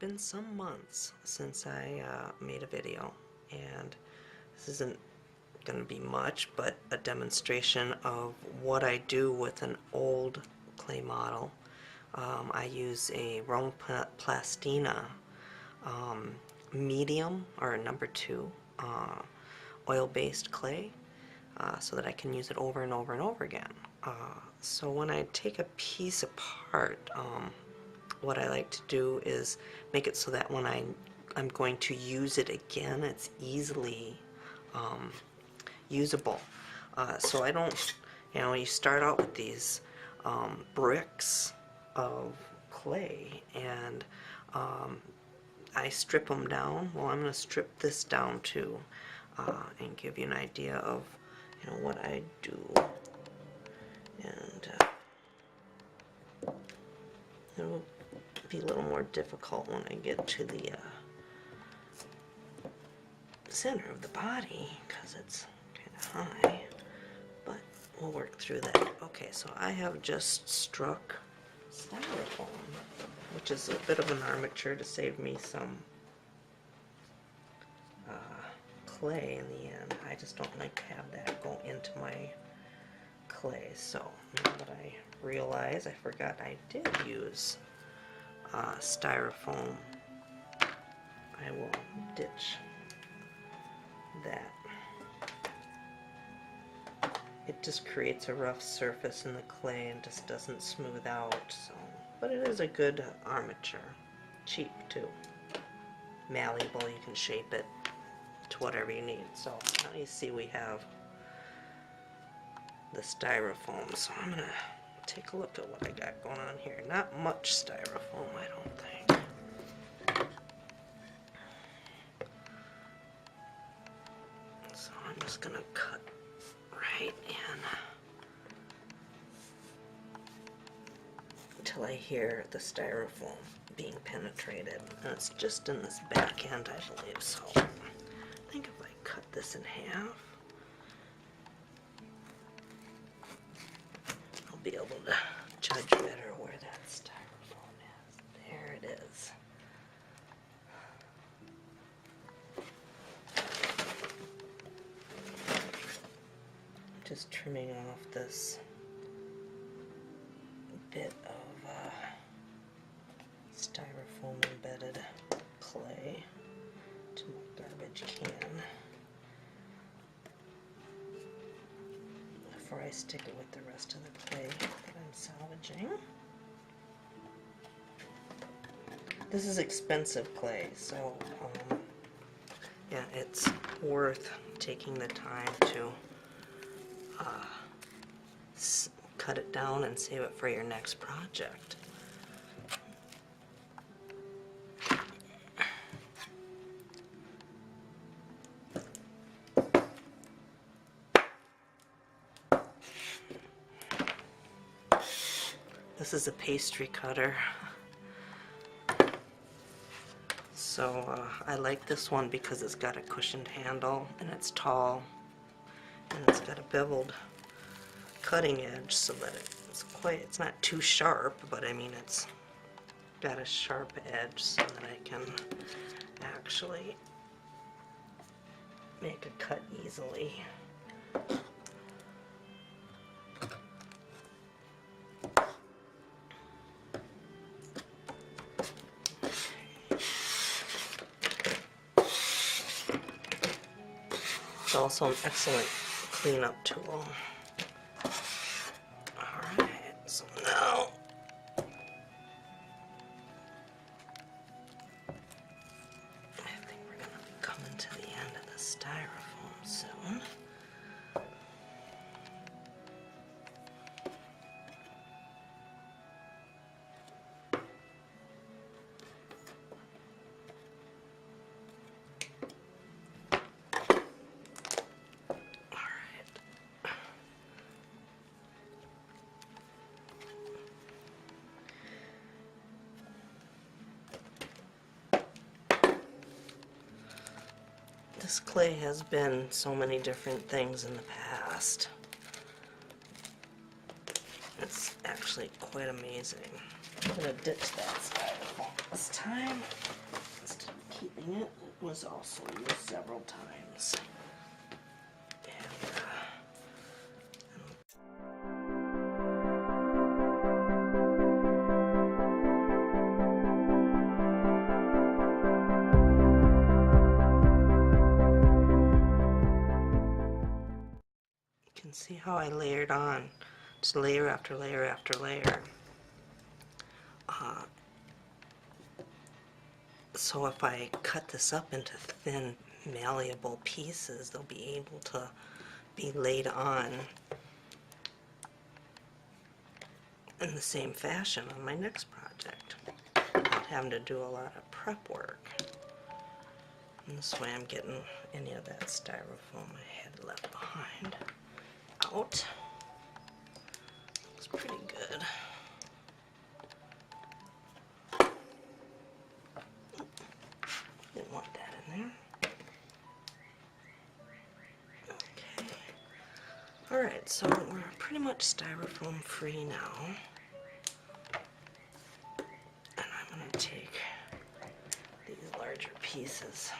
been some months since I made a video, and this isn't going to be much, but a demonstration of what I do with an old clay model. I use a Roma Plastilina medium, or number 2, oil-based clay, so that I can use it over and over and over again. So when I take a piece apart, what I like to do is make it so that when I'm going to use it again, it's easily usable. So I don't, you start out with these bricks of clay, and I strip them down. Well, I'm going to strip this down too, and give you an idea of what I do. And it'll be a little more difficult when I get to the center of the body because it's kind of high, but we'll work through that. Okay, so I have just struck styrofoam, which is a bit of an armature to save me some clay in the end. I just don't like to have that go into my clay. So now that I realize, I forgot I did use styrofoam, I will ditch that. It just creates a rough surface in the clay and just doesn't smooth out. So, but it is a good armature, cheap too, malleable. You can shape it to whatever you need. So now you see we have the styrofoam. So I'm gonna take a look at what I got going on here. Not much styrofoam, I don't think. So I'm just gonna cut right in until I hear the styrofoam being penetrated. And it's just in this back end, I believe. So I think if I cut this in half, I'll be able to judge better where that styrofoam is. There it is. Just trimming off this bit of styrofoam embedded clay to my garbage can before I stick it with the rest of the clay that I'm salvaging. This is expensive clay, so yeah, it's worth taking the time to cut it down and save it for your next project. This is a pastry cutter, so I like this one because it's got a cushioned handle and it's tall and it's got a beveled cutting edge so that it's not too sharp, but I mean it's got a sharp edge so that I can actually make a cut easily. It's also an excellent cleanup tool. Alright, so now I think we're going to be coming to the end of the styrofoam soon. This clay has been so many different things in the past. It's actually quite amazing. I'm going to ditch that styrofoam this time. Instead of keeping it, it was also used several times. You can see how I layered on, just layer after layer after layer. So if I cut this up into thin, malleable pieces, they'll be able to be laid on in the same fashion on my next project, without having to do a lot of prep work. And this way I'm getting any of that styrofoam I had left behind out. Looks pretty good. Didn't want that in there. Okay. Alright, so we're pretty much styrofoam free now. And I'm going to take these larger pieces,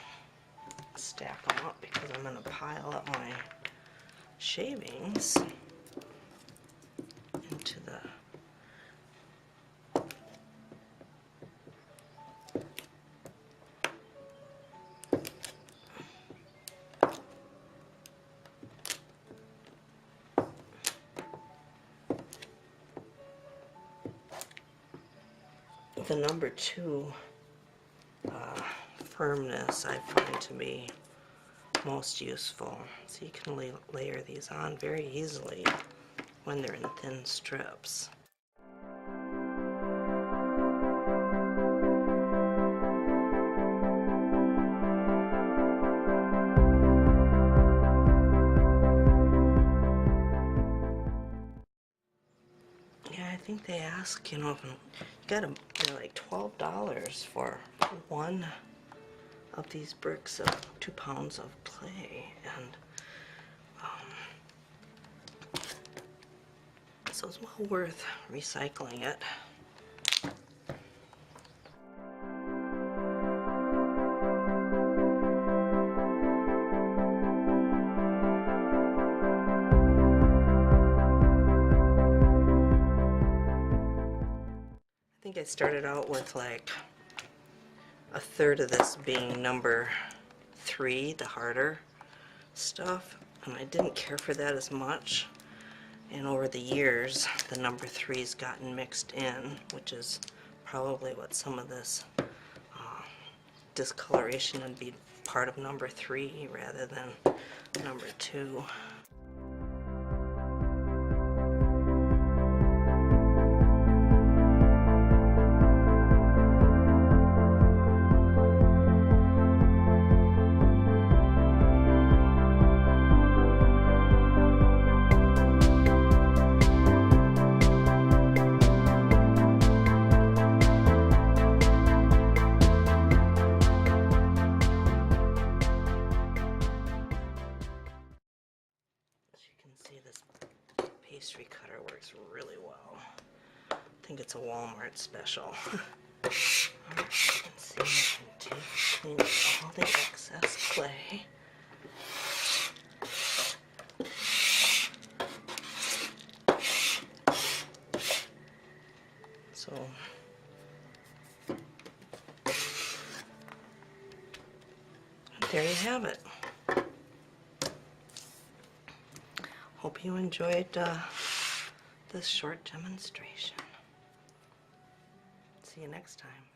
stack them up, because I'm going to pile up my shavings into the number 2 firmness I find to be most useful. So you can layer these on very easily when they're in thin strips. Yeah, I think they ask, you know, they're like $12 for one of these bricks of 2 pounds of clay, and so it's well worth recycling it. I think I started out with like a third of this being number 3, the harder stuff, and I didn't care for that as much. And over the years, the number 3's gotten mixed in, which is probably what some of this discoloration would be part of number 3 rather than number 2. See, this pastry cutter works really well. I think it's a Walmart special. Let's see if I can clean up all the excess clay. So there you have it. Hope you enjoyed this short demonstration. See you next time.